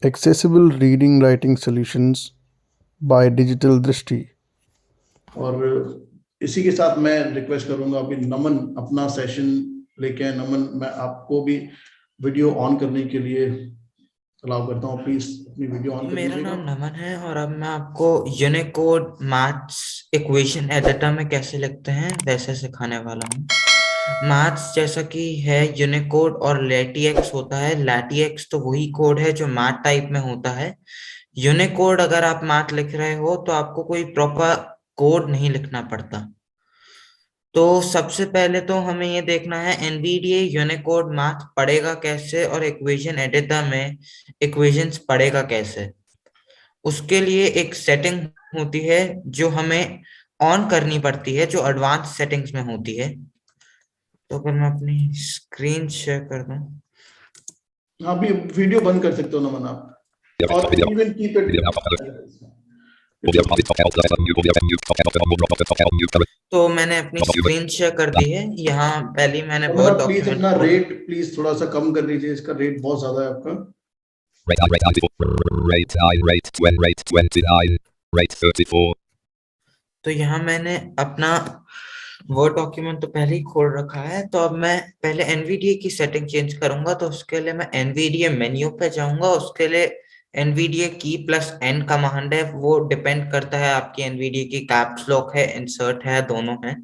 Accessible reading writing solutions by Digital Drishti. और इसी के साथ मैं रिक्वेस्ट करूंगा अभी नमन अपना सेशन लेके आए। नमन, मैं आपको भी वीडियो ऑन करने के लिए अलाउ करता हूँ, प्लीज अपनी वीडियो ऑन कर मेरा दीजिएगा। नाम नमन है और अब मैं आपको यूनिकोड मैथ्स इक्वेशन एडिटर में कैसे लिखते हैं वैसे सिखाने वाला हूँ। मैथ्स जैसा कि है यूनिकोड और लैटिएक्स होता है। लैटिएक्स तो वही कोड है जो मैथ टाइप में होता है। यूनिकोड अगर आप मैथ लिख रहे हो तो आपको कोई प्रॉपर कोड नहीं लिखना पड़ता। तो सबसे पहले तो हमें ये देखना है एनवीडीए यूनिकोड मैथ पढ़ेगा कैसे और इक्वेशन एडिटर में इक्वेशंस पढ़ेगा कैसे। उसके लिए एक सेटिंग होती है जो हमें ऑन करनी पड़ती है, जो एडवांस सेटिंग्स में होती है। तो अगर मैं अपनी स्क्रीन शेयर कर दूं, हाँ, भी वीडियो बंद कर सकते हो नमन आप, और इवन कीप इट। तो मैंने अपनी स्क्रीन शेयर कर दी है। यहाँ पहले मैंने नमन वर्ड आप प्लीज डॉक्यूमेंट अपना खोला। रेट प्लीज थोड़ा सा कम कर दीजिए, इसका रेट बहुत ज्यादा है आपका। Rate 29, rate 34. तो यहाँ मैंने अपना वर्ड डॉक्यूमेंट तो पहले ही खोल रखा है। तो अब मैं पहले एनवीडीए की सेटिंग चेंज करूंगा। तो उसके लिए मैं एनवीडीए मेन्यू पे जाऊंगा। उसके लिए एनवीडीए की प्लस एन कमांड है, वो डिपेंड करता है आपकी एनवीडीए की कैप्स लॉक है, इंसर्ट है, दोनों है।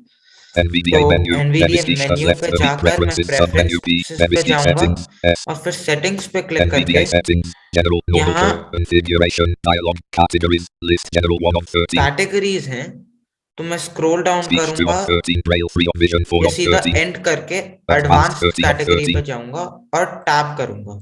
NVDA तो menu. NVDA Nvspeech has menu left पे the जाकर मैं preferences submenu P. प्रेफरेंसेस पे Nvspeech जाऊंगा settings. S. और फिर सेटिंग्स पे क्लिक NVDA करके settings. General normal यहाँ configuration dialog categories list general 1 of 13. Categories हैं। तो मैं स्क्रॉल डाउन Speech 2 करूंगा of 13. Braille 3 of vision 4 या of सीधा 13. एंड करके Advanced एडवांस्ड 30 of कैटेगरी 30. पे जाऊंगा और टैप करूंगा।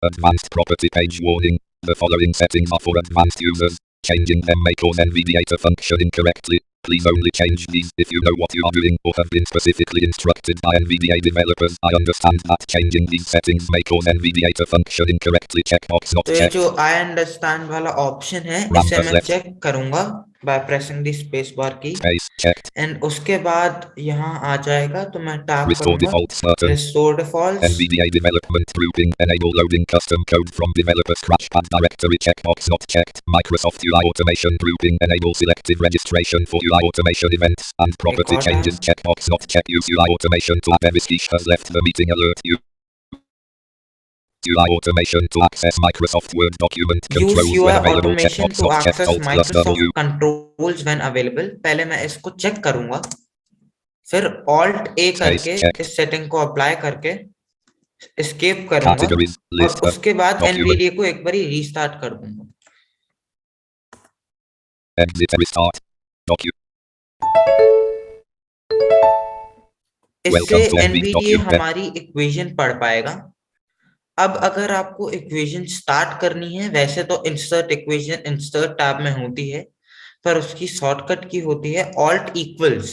Advanced property page warning. The following settings are for advanced users. Changing them may cause NVDA to function incorrectly. Please only change these if you know what you are doing or have been specifically instructed by NVDA developers. I understand that changing these settings may cause NVDA to function incorrectly. Checkbox not तो ये checked. जो I understand वाला option है RAM इसे has मैं left. Check करूंगा by pressing the space bar की। Space checked. And उसके बाद यहाँ आ जाएगा तो मैं टैप Restore करूंगा default certain. Restore defaults. NVDA development grouping. Enable loading custom code from developer scratchpad directory. Checkbox not checked. Microsoft UI automation grouping. Enable selective registration for UI automation events and property और changes. Checkbox not checked. Use UI automation to app. Eviskish has left the meeting alert. UI automation to access Microsoft Word document use controls UI when available. Automation Checkbox to not checked. Access Alt plus Microsoft W. Controls when available. पहले मैं इसको check करूंगा, फिर Alt A Space करके checked. इस setting को apply करके escape करूंगा Categories और list of उसके बाद document. एनवीडीए को एक बारी रीस्टार्ट कर दूंगा। Exit restart. Document. इससे Welcome to NV NVDA document. हमारी इक्वेशन पढ़ पाएगा। अब अगर आपको इक्वेशन स्टार्ट करनी है, वैसे तो इंसर्ट इक्वेशन इंसर्ट टैब में होती है, पर उसकी शॉर्टकट की होती है ऑल्ट इक्वल्स।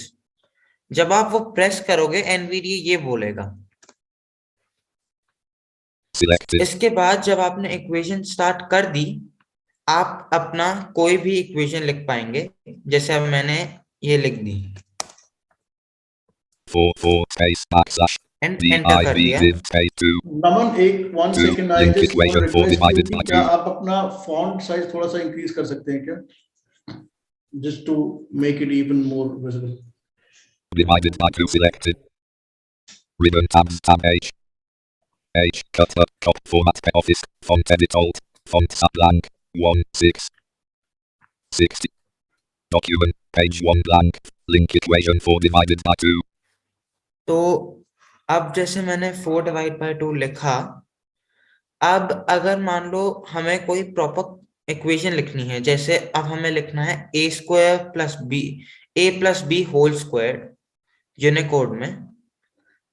जब आप वो प्रेस करोगे एनवीडीए ये बोलेगा। Selected. इसके बाद जब आपने इक्वेशन स्टार्ट कर दी, आप अपना कोई भी इक्वेशन लिख पाएंगे। जैसे अब मैंने ये लिख दी 4 space backslash एंड एंटर कर div दिया। div space 2 नमन एक 1 2 second, I link just want equation 4 request you divided कि by क्या 2 आप अपना फॉन्ट साइज थोड़ा सा इंक्रीज कर सकते हैं क्या, just to make it even more visible. divided by 2 selected. Ribbon tabs tab H cut up cop format office font edit alt font blank 1 6 60 document page 1 blank link equation 4 divided by 2. तो अब जैसे मैंने 4 divide by 2 लिखा, अब अगर मान लो हमें कोई प्रॉपर इक्वेशन लिखनी है, जैसे अब हमें लिखना है A square plus B whole square Unicode में,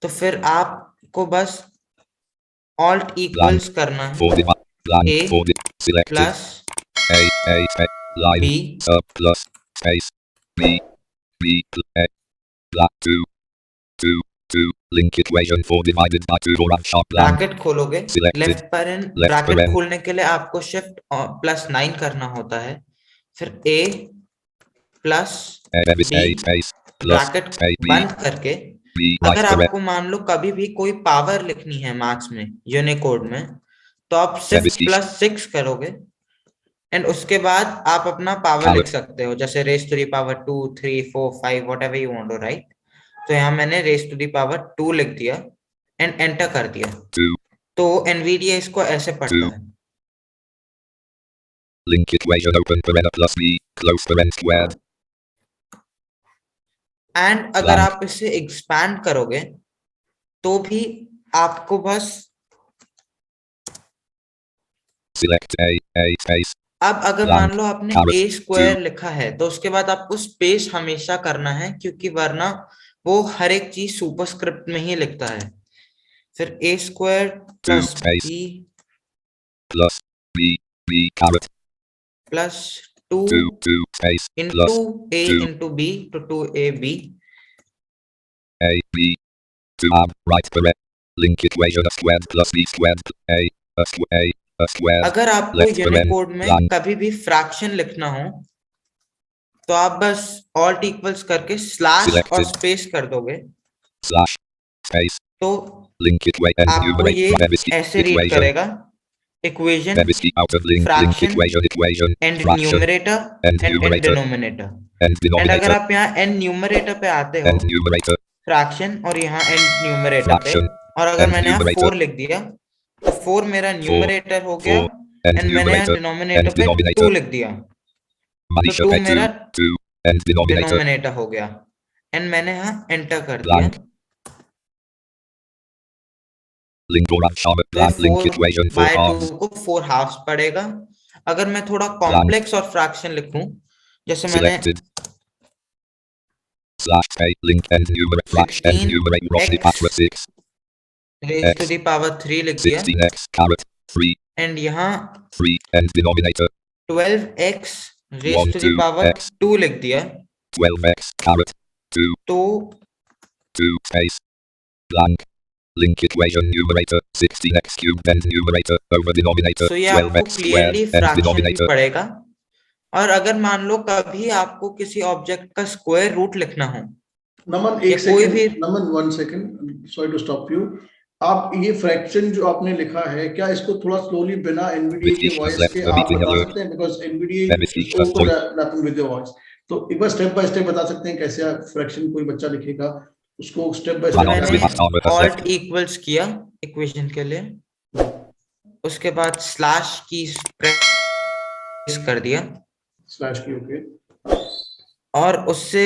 तो फिर आपको बस ऑल्ट इक्वल्स करना है 4 divided blank ए 4 selected प्लस A line B sub plus space B black 2 link equation 4 divided by 2 or sharp blank bracket खोलोगे। selected left parent left bracket paren खोलने के लिए आपको शिफ्ट प्लस 9 करना होता है, फिर A plus B space plus bracket space बंद करके। B अगर right paren आपको मान लो कभी भी कोई पावर लिखनी है मैथ्स में यूनिकोड में, तो आप शिफ्ट Heavy +6 करोगे एंड उसके बाद आप अपना पावर लिख सकते हो, जैसे raise to the power 2, 3, 4, 5 whatever you want to write. तो यहाँ मैंने रेस टू दी पावर 2 लिख दिया एंड एंटर कर दिया। 2, तो एनवीडिया इसको ऐसे पढ़ता 2. है। Link equation open paren plus b close paren squared. And अगर Blank. आप इसे एक्सपैंड करोगे तो भी आपको बस Select a space. अब अगर Blank. मान लो आपने Caret. ए स्क्वायर लिखा है तो उसके बाद आपको स्पेस हमेशा करना है, क्योंकि वरना वो हर एक चीज सुपरस्क्रिप्ट में ही लिखता है। फिर a square plus space. B Plus b caret plus 2 2 space into plus a 2 into b तो 2ab। a b to add right paren. Link equation a squared plus b squared a squared. अगर आपको Left paren Unicode में blank. कभी भी fraction लिखना हो तो आप बस ऑल्ट इक्वल्स करके स्लैश और Selected. स्पेस कर दोगे Slash space. तो Link equation आपको enumerate ये Levesky ऐसे रीड equation. करेगा, equation Levesky out of link fraction equation and fraction numerator and and numerator denominator. and and अगर denominator आप यहाँ एन न्यूमरेटर पे आते हो and numerator फ्रैक्शन और यहाँ एन न्यूमरेटर पे, fraction और अगर and मैंने यहाँ numerator 4 लिख दिया तो 4 मेरा न्यूमरेटर हो गया 4 and एंड मैंने यहाँ numerator डिनोमिनेटर and पे 2 denominator. लिख दिया तो Manisha 2 K2 मेरा 2 and denominator डिनोमिनेटर हो गया एंड मैंने यहाँ एंटर कर दिया। blank. Link or Sharma तो blank link 4 equation 4 bye halves 2 को 4 हाफ्स पड़ेगा। अगर मैं थोड़ा कॉम्प्लेक्स और फ्रैक्शन लिखूं, जैसे मैंने selected. Slash space link and numerate fraction and 16 numerate roughly x patra 6 raise to the power 3 लिख दिया 16x caret 3 एंड यहाँ 3 and denominator 12x raise 1 to the 2 power x 2 लिख दिया 12x caret 2 तो 2 space blank. Link equation numerator 16x cubed and numerator over denominator सो ये आपको 12x squared clearly and fraction भी denominator पड़ेगा। और अगर मान लो कभी आपको किसी ऑब्जेक्ट का स्क्वायर रूट लिखना हो, नमन या एक कोई सेकंड, भी Naman 1 second, sorry to stop you. आप ये फ्रैक्शन जो आपने लिखा है, क्या इसको थोड़ा स्लोली बिना एनवीडीए के Vicky has वॉइस left के the आप meeting बता alert. सकते हैं? Because NVDA Vicky is has over joined. Wrapping with your voice. तो एक बार स्टेप बाय स्टेप बता सकते हैं कैसे आप फ्रैक्शन कोई बच्चा लिखेगा, उसको स्टेप बाय तो स्टेप Ronald मैंने Smith Armour has alt left. Equals किया इक्वेशन के लिए, उसके बाद स्लैश की प्रेस कर दिया स्लैश की, ओके। और उससे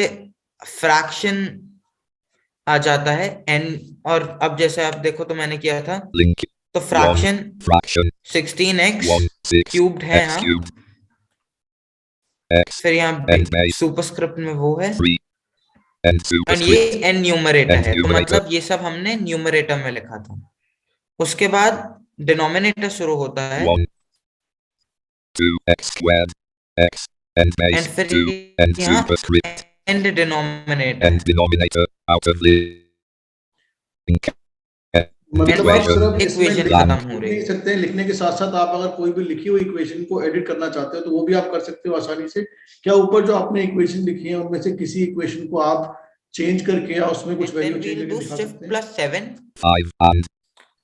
फ्रैक्शन आ जाता है एन। और अब जैसे आप देखो तो मैंने किया था Link तो फ्रैक्शन fraction 16x 1 6 क्यूब्ड है x यहाँ, cubed x फिर यहाँ and base सुपरस्क्रिप्ट में वो है 3 and एंड ये superscript एन न्यूमरेटर and है, तो numerator मतलब ये सब हमने न्यूमरेटर में लिखा था। उसके बाद डिनोमिनेटर शुरू होता है 1 2 x squared x and and base फिर 2 and यहाँ superscript and denominator and denominator out of link मतलब आप सिर्फ इसमें इक्वेशन लिख खत्म हो रही नहीं है। सकते हैं, लिखने के साथ साथ आप अगर कोई भी लिखी हुई इक्वेशन को एडिट करना चाहते हो तो वो भी आप कर सकते हो आसानी से। क्या ऊपर जो आपने इक्वेशन लिखी है उनमें से किसी इक्वेशन को आप चेंज करके या उसमें कुछ And then value change we'll करके do दिखा shift सकते हैं? plus 7 5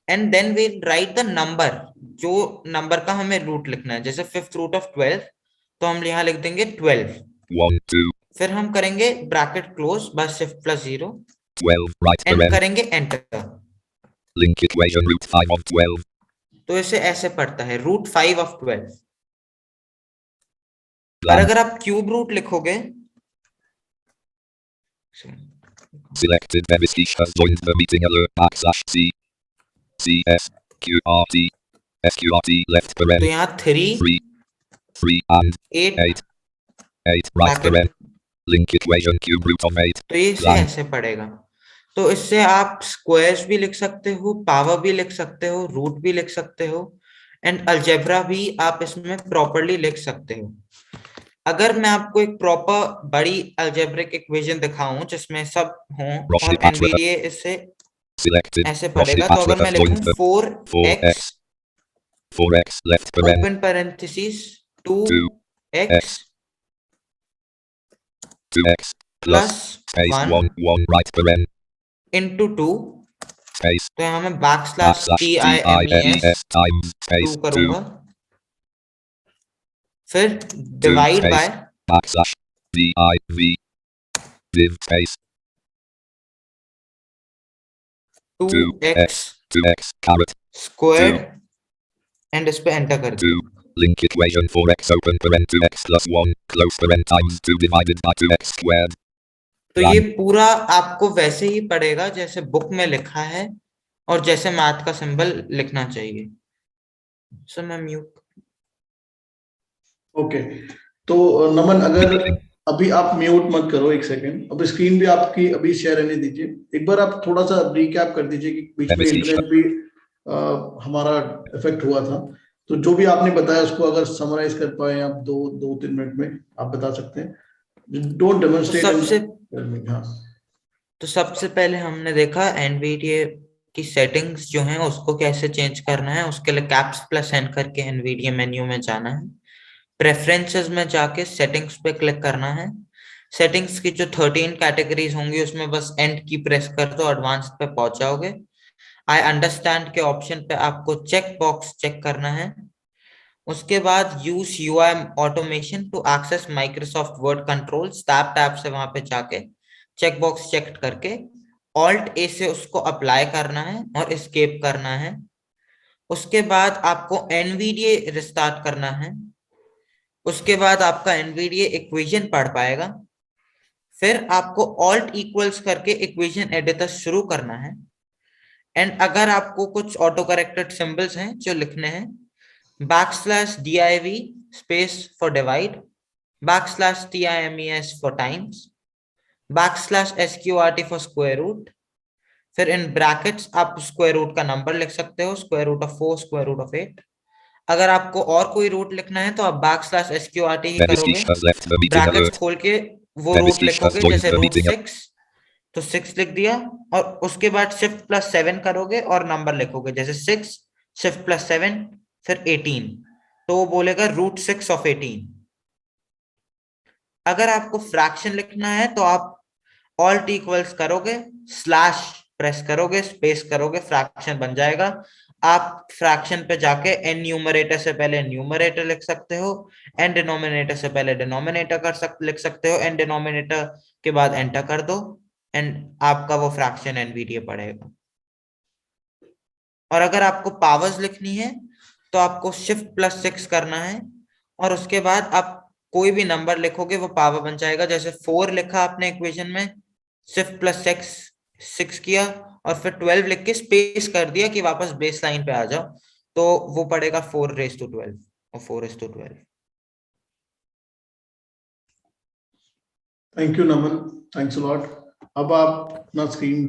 and then we'll write the number, जो नंबर का हमें रूट लिखना है। जैसे 5th रूट ऑफ 12 तो हम यहाँ लिख देंगे 12, 1 2 फिर हम करेंगे ब्रैकेट क्लोज बस shift plus 0 12 right and paren करेंगे enter. link equation root 5 of 12 तो इसे ऐसे पढ़ता है रूट 5 ऑफ 12। पर blank. अगर आप क्यूब रूट लिखोगे, Selected Beviskish has joined the meeting alert /C CS QRT SQRT left तो paren यहाँ 3 3 and 8 8 right Bracket. paren link equation cube root of 8 तो ये इसे blank. ऐसे पढ़ेगा। तो इससे आप स्क्वायर्स भी लिख सकते हो, पावर भी लिख सकते हो, रूट भी लिख सकते हो एंड अलजेब्रा भी आप इसमें प्रॉपर्ली लिख सकते हो। अगर मैं आपको एक प्रॉपर बड़ी अलजेब्रिक इक्वेशन दिखाऊं जिसमें सब हों और एनवीडीए इससे Selected ऐसे Roshni पढ़ेगा, तो Patra अगर मैं has joined लिखूं the 4x 4x left paren open parenthesis 2x 2x 2x plus plus space 1 1 1 right paren into 2 space तो यहाँ मैं बैकस्लैश /TIMES times 2 space 2 करूंगा, फिर 2 divide space by /div div space 2x 2x caret square and इस पे enter कर 2 दिया। link equation for x open paren 2x plus 1 close paren times 2 divided by 2x squared. तो ये पूरा आपको वैसे ही पड़ेगा जैसे बुक में लिखा है और जैसे मैथ का सिंबल लिखना चाहिए। सो मैं म्यूट। ओके, तो नमन अगर अभी आप म्यूट मत करो, एक सेकेंड, अब स्क्रीन भी आपकी अभी शेयर रहने दीजिए। एक बार आप थोड़ा सा रिकैप कर दीजिए कि बीच में इंटरनेट भी हमारा इफेक्ट हुआ था, तो जो भी आपने बताया उसको अगर समराइज कर पाए आप 2-3 मिनट में आप बता सकते हैं। Don't demonstrate. हाँ, तो सबसे पहले हमने देखा एनवीडीए की सेटिंग्स जो हैं उसको कैसे चेंज करना है। उसके लिए कैप्स प्लस एन करके एनवीडीए मेन्यू में जाना है, प्रेफरेंसेस में जाके सेटिंग्स पे क्लिक करना है। सेटिंग्स की जो 13 कैटेगरीज होंगी उसमें बस एंड की प्रेस कर दो, एडवांस पे पहुंच जाओगे। आई अंडरस्टैंड के ऑप्शन पे आपको चेक बॉक्स चेक करना है। उसके बाद use UI automation to access Microsoft Word controls, tab से वहां पे जाके चेक बॉक्स चेक करके ऑल्ट ए से उसको अप्लाई करना है और एस्केप करना है। उसके बाद आपको एनवीडीए रिस्टार्ट करना है। उसके बाद आपका एनवीडीए इक्वेशन पढ़ पाएगा। फिर आपको ऑल्ट इक्वल्स करके इक्वेशन एडिटर शुरू करना है। एंड अगर आपको कुछ ऑटो करेक्टेड सिंबल्स हैं जो लिखने हैं, \div space for divide, \times for times, \sqrt for square root, फिर इन ब्रैकेट्स आप स्क्वायर रूट का नंबर लिख सकते हो, square root of 4, square root of 8। अगर आपको और कोई रूट लिखना है तो आप \sqrt ही करोगे, ब्रैकेट्स खोल के वो रूट लिखोगे, जैसे √6 तो 6 लिख दिया, और उसके बाद शिफ्ट प्लस 7 करोगे और नंबर लिखोगे, जैसे 6 शिफ्ट प्लस 7 फिर 18, तो वो बोलेगा √6 of 18। अगर आपको फ्रैक्शन लिखना है तो आप ऑल्ट इक्वल्स करोगे, स्लैश प्रेस करोगे, स्पेस करोगे, फ्रैक्शन बन जाएगा। आप फ्रैक्शन पे जाके एन न्यूमरेटर से पहले न्यूमरेटर लिख सकते हो, एन डिनोमिनेटर से पहले डिनोमिनेटर लिख सकते हो, एन डिनोमिनेटर के बाद एंटर कर दो एंड आपका वो फ्रैक्शन एनवीडीए पड़ेगा। और अगर आपको पावर्स लिखनी है तो आपको शिफ्ट प्लस 6 करना है और उसके बाद आप कोई भी नंबर लिखोगे वो पावर बन जाएगा। जैसे 4 लिखा आपने इक्वेशन में, शिफ्ट प्लस 6 किया और फिर 12 लिख के स्पेस कर दिया कि वापस बेस लाइन पे आ जाओ, तो वो पड़ेगा 4⁻12 और 4:12। Thank you Naman, thanks a lot. अब आप अपना स्क्रीन